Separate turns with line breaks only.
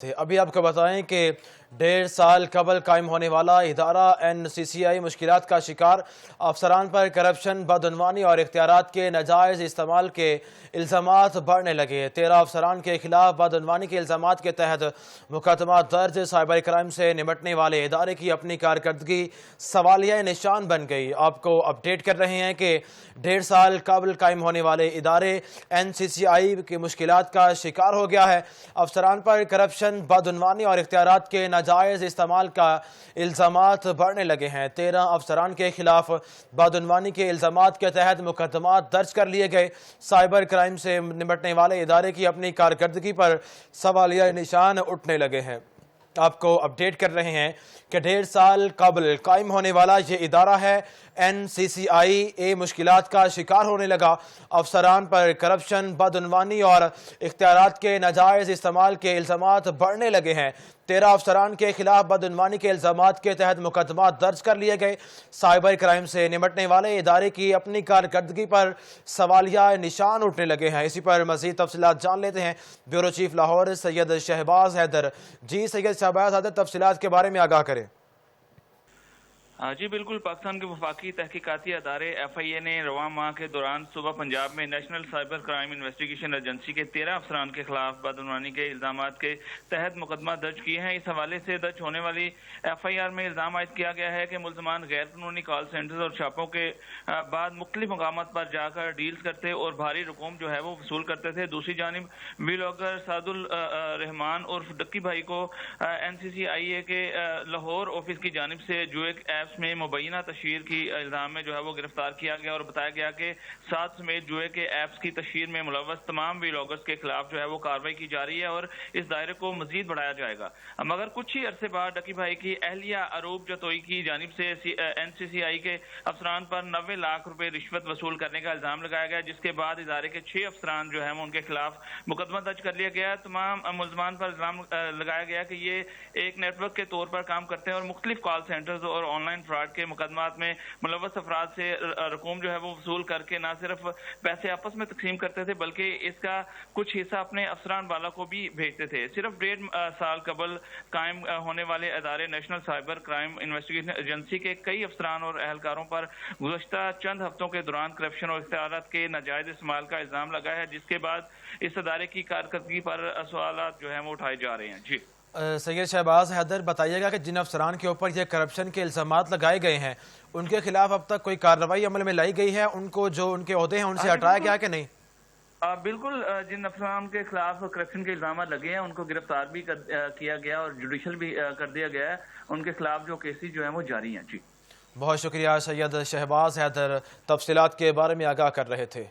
अभी आपको बताएं कि 1.5 साल कबल कायम होने वाला इदारा NCCI मुश्किलात का शिकार। अफसरान पर करप्शन, बदअनवानी और इख्तियारात के नाजायज़ इस्तेमाल के इल्ज़ामात बढ़ने लगे। 13 अफसरान के खिलाफ बदअनवानी के इल्ज़ामात के तहत मुकदमा दर्ज। साइबर क्राइम से निपटने वाले इदारे की अपनी कारकर्दगी सवालिया निशान बन गई। आपको अपडेट कर रहे हैं कि 1.5 साल कबल कायम होने वाले इदारे NCCI की मुश्किलात का शिकार हो गया है। अफसरान पर करप्शन, बदअनवानी और इख्तियारात के नाजायज़ इस्तेमाल का इल्ज़ामात बढ़ने लगे हैं। 13 अफसरान के खिलाफ बदअनवानी के इल्ज़ामात के तहत मुकदमा दर्ज कर लिए गए। साइबर क्राइम से निपटने वाले इदारे की अपनी कारकर्दगी पर सवालिया निशान उठने लगे हैं। आपको अपडेट कर रहे हैं कि 1.5 साल कबल कायम होने वाला ये इदारा है NCCI मुश्किलात का शिकार होने लगा। अफसरान पर करप्शन, बदअनवानी और इख्तियारात के नाजायज़ इस्तेमाल के इल्ज़ामात बढ़ने लगे हैं। 13 अफसरान के खिलाफ बदअनवानी के इल्ज़ामात के तहत मुकदमा दर्ज कर लिए गए। साइबर क्राइम से निपटने वाले इदारे की अपनी कारकर्दगी पर सवालिया निशान उठने लगे हैं। इसी पर मज़ीद तफसीलात जान लेते हैं ब्यूरो चीफ लाहौर सैयद शहबाज हैदर। जी सैयद शहबाज हैदर, तफसीलात के बारे में आगाह करें।
जी बिल्कुल, पाकिस्तान के वफाकी तहकीकाती अदारे FIA ने रवां माह के दौरान सुबह पंजाब में national cyber crime investigation agency के 13 अफसरान के खिलाफ बदअनवानी के इल्ज़ामात के तहत मुकदमा दर्ज किए हैं। इस हवाले से दर्ज होने वाली FIR में इल्ज़ाम आयद किया गया है कि मुल्ज़मान गैर कानूनी कॉल सेंटर्स और छापों के बाद मुख्तलिफ मकामात पर जाकर डील्स करते और भारी रकूम जो है वो वसूल करते थे। दूसरी जानिब व्लॉगर सादुल रहमान उर्फ डक्की भाई को NCCI के लाहौर ऑफिस की जानिब से जुए ऐप्स में मुबैना तशहीर की इल्जाम में जो है वो गिरफ्तार किया गया और बताया गया कि 7 समेत जुए के ऐप्स की तशहीर में मुलव्वस तमाम व्लॉगर्स के खिलाफ जो है वो कार्रवाई की जा रही है और इस दायरे को मजीद बढ़ाया जाएगा। मगर कुछ ही अरसे बाद डक्की भाई की अहलिया अरूब जतोई की जानिब से NCCI के अफसरान पर 90 लाख रुपए रिश्वत वसूल करने का इल्जाम लगाया गया, जिसके बाद इदारे के 6 अफसरान जो है उनके खिलाफ मुकदमा दर्ज कर लिया गया। तमाम मुल्ज़मान पर इल्जाम लगाया गया कि ये एक नेटवर्क के तौर पर काम करते हैं और मुख्तलिफ कॉल सेंटर्स और ऑनलाइन फ्रॉड के मुकदमात में मुलव्वस अफराद से रकूम जो है वो वसूल करके ना सिर्फ पैसे आपस में तकसीम करते थे बल्कि इसका कुछ हिस्सा अपने अफसरान वाला को भी भेजते थे। सिर्फ 1.5 साल कबल कायम होने वाले अदारे national cyber crime investigation agency के कई अफसरान और एहलकारों पर गुज़श्ता चंद हफ्तों के दौरान करप्शन और इख्तियारात के नाजायज इस्तेमाल का इल्जाम लगा है, जिसके बाद इस अदारे की कारकर्दगी पर सवालात जो है वो उठाए जा रहे हैं। जी
सैयद शहबाज हैदर, बताइएगा कि जिन अफसरान के ऊपर ये करप्शन के इल्ज़ामात लगाए गए हैं उनके खिलाफ अब तक कोई कार्रवाई अमल में लाई गई है? उनको जो उनके ओहदे हैं उनसे हटाया गया कि नहीं?
बिल्कुल, जिन अफसरान के खिलाफ करप्शन के इल्जाम लगे हैं उनको गिरफ्तार भी किया गया और जुडिशल भी कर दिया गया है। उनके खिलाफ जो केसेस जो है वो जारी हैं। जी
बहुत शुक्रिया सैयद शहबाज हैदर, तफसीलात के बारे में आगाह कर रहे थे।